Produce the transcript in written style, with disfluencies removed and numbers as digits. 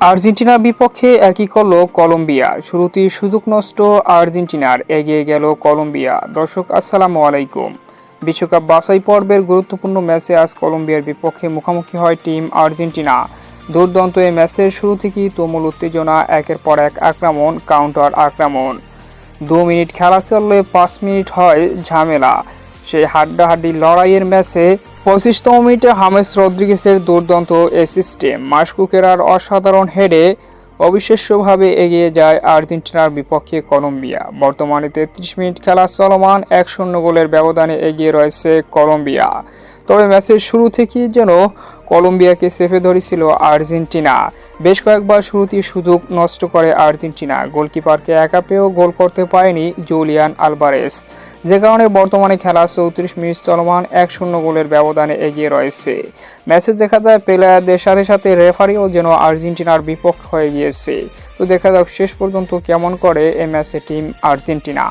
আর্জেন্টিনার বিপক্ষে একই করল কলম্বিয়া। শুরুতেই সুযোগ নষ্ট আর্জেন্টিনার, এগিয়ে গেল কলম্বিয়া। দর্শক আসসালামু আলাইকুম। বিশ্বকাপ বাছাই পর্বের গুরুত্বপূর্ণ ম্যাচে আজ কলম্বিয়ার বিপক্ষে মুখোমুখি হয় টিম আর্জেন্টিনা। দুর্দান্ত এই ম্যাচের শুরু থেকেই তুমুল উত্তেজনা, একের পর এক আক্রমণ, কাউন্টার আক্রমণ। 2 মিনিট খেলা চললে 5 মিনিট হয় ঝামেলা। সেই হাড্ডাহাড্ডি লড়াইয়ের ম্যাচে 25তম মিনিটে হামেস রদ্রিগেসের দুর্দান্ত সিস্টেম, মাশকুকেরার অসাধারণ হেডে অবিশ্বাস্যভাবে এগিয়ে যায় আর্জেন্টিনার বিপক্ষে কলম্বিয়া। বর্তমানে 33 মিনিট খেলা চলমান, 1-0 গোলের ব্যবধানে এগিয়ে রয়েছে কলম্বিয়া। তবে ম্যাচের শুরু থেকেই যেন কলম্বিয়াকে চেপে ধরেছিল আর্জেন্টিনা। বেশ কয়েকবার শুরুতেই সুযোগ নষ্ট করে আর্জেন্টিনা। গোলকিপারকে একা পেয়েও গোল করতে পারেনি জুলিয়ান আলভারেস, যে কারণে বর্তমানে খেলা 34 মিনিট চলমান, 1-0 গোলের ব্যবধানে এগিয়ে রয়েছে। ম্যাচে দেখা যায় প্লেয়ারদের সাথে সাথে রেফারিও যেন আর্জেন্টিনার বিপক্ষ হয়ে গিয়েছে। তো দেখা যাক শেষ পর্যন্ত কেমন করে এই ম্যাচে টিম আর্জেন্টিনা।